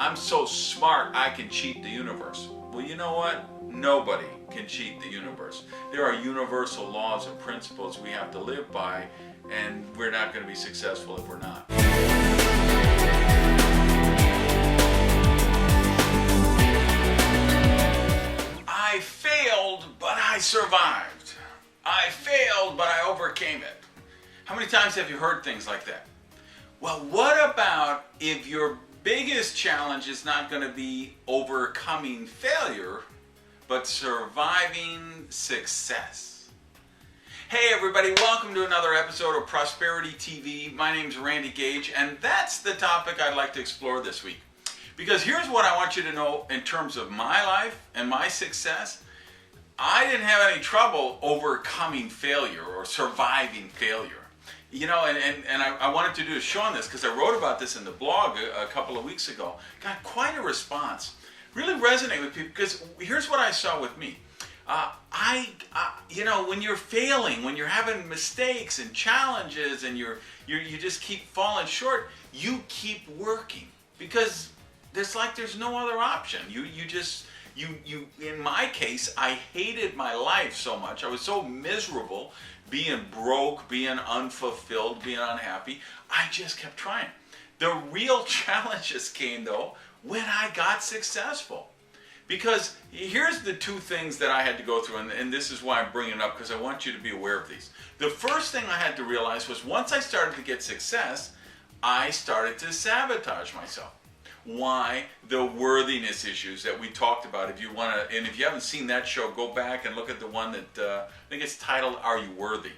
I'm so smart I can cheat the universe. Well, you know what? Nobody can cheat the universe. There are universal laws and principles we have to live by, and we're not going to be successful if we're not. I failed, but I survived. I failed, but I overcame it. How many times have you heard things like that? Well, what about if your biggest challenge is not going to be overcoming failure, but surviving success? Hey everybody, welcome to another episode of Prosperity TV. My name's Randy Gage, and that's the topic I'd like to explore this week. Because here's what I want you to know in terms of my life and my success. I didn't have any trouble overcoming failure or surviving failure. You know, and I wanted to do a show on this because I wrote about this in the blog a couple of weeks ago. Got quite a response. Really resonated with people because here's what I saw with me. You know, when you're failing, when you're having mistakes and challenges and you just keep falling short, you keep working because there's no other option. You in my case, I hated my life so much. I was so miserable, being broke, being unfulfilled, being unhappy. I just kept trying. The real challenges came though when I got successful. Because here's the two things that I had to go through, and this is why I'm bringing it up, because I want you to be aware of these. The first thing I had to realize was once I started to get success, I started to sabotage myself. Why? The worthiness issues that we talked about. If you want to, and if you haven't seen that show, go back and look at the one that I think it's titled "Are You Worthy?"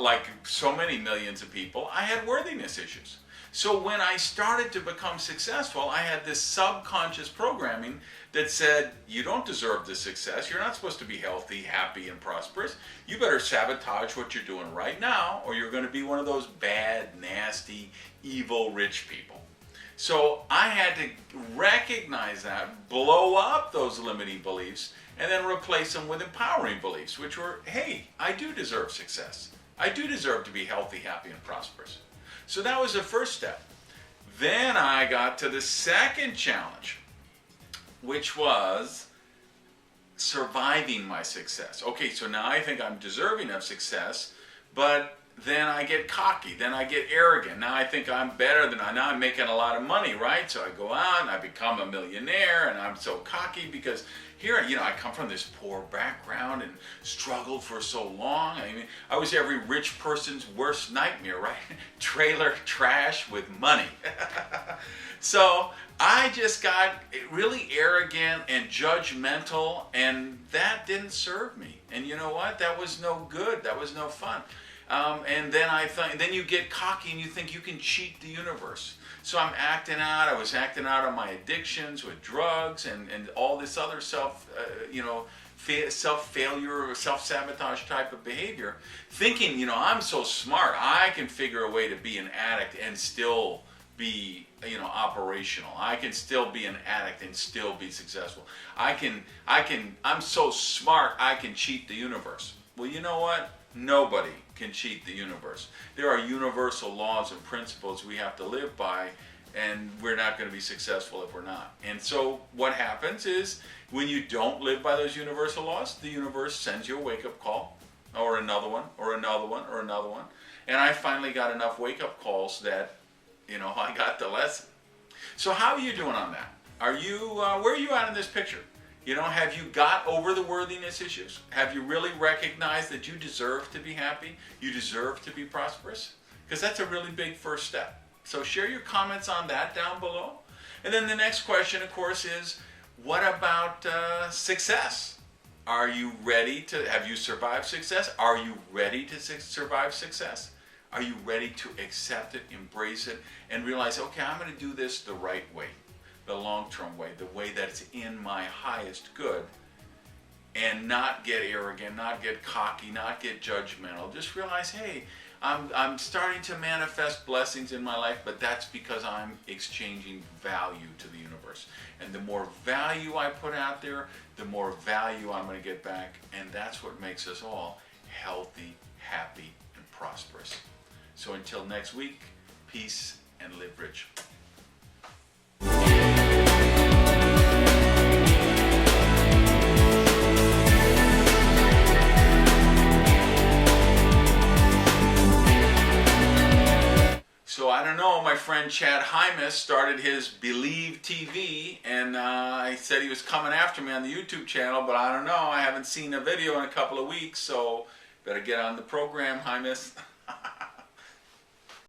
Like so many millions of people, I had worthiness issues. So when I started to become successful, I had this subconscious programming that said, "You don't deserve this success. You're not supposed to be healthy, happy, and prosperous. You better sabotage what you're doing right now, or you're going to be one of those bad, nasty, evil, rich people." So I had to recognize that, blow up those limiting beliefs, and then replace them with empowering beliefs, which were, hey, I do deserve success. I do deserve to be healthy, happy, and prosperous. So that was the first step. Then I got to the second challenge, which was surviving my success. Okay, so now I think I'm deserving of success, but then I get cocky, then I get arrogant. Now I think I'm better than now I'm making a lot of money, right? So I go out and I become a millionaire, and I'm so cocky because here, you know, I come from this poor background and struggled for so long. I mean, I was every rich person's worst nightmare, right? Trailer trash with money. So I just got really arrogant and judgmental, and that didn't serve me. And you know what? That was no good. That was no fun. And then you get cocky and you think you can cheat the universe. So I'm acting out. I was acting out on my addictions with drugs and all this other self-failure or self-sabotage type of behavior, thinking, you know, I'm so smart. I can figure a way to be an addict and still be, you know, operational. I can still be an addict and still be successful. I'm so smart. I can cheat the universe. Well, you know what? Nobody can cheat the universe. There are universal laws and principles we have to live by, and we're not going to be successful if we're not. And so what happens is when you don't live by those universal laws, the universe sends you a wake-up call, or another one, or another one, or another one. And I finally got enough wake-up calls that, you know, I got the lesson. So how are you doing on that? Are you, where are you at in this picture? You know, have you got over the worthiness issues? Have you really recognized that you deserve to be happy? You deserve to be prosperous? Because that's a really big first step. So share your comments on that down below. And then the next question, of course, is what about success? Are you ready to, have you survived success? Are you ready to survive success? Are you ready to accept it, embrace it, and realize, okay, I'm going to do this the right way? The long-term way, the way that's in my highest good, and not get arrogant, not get cocky, not get judgmental. Just realize, hey, I'm starting to manifest blessings in my life, but that's because I'm exchanging value to the universe. And the more value I put out there, the more value I'm going to get back, and that's what makes us all healthy, happy, and prosperous. So until next week, peace and live rich. to know, my friend Chad Hymas started his Believe TV, and he said he was coming after me on the YouTube channel, but I don't know. I haven't seen a video in a couple of weeks, so better get on the program, Hymas.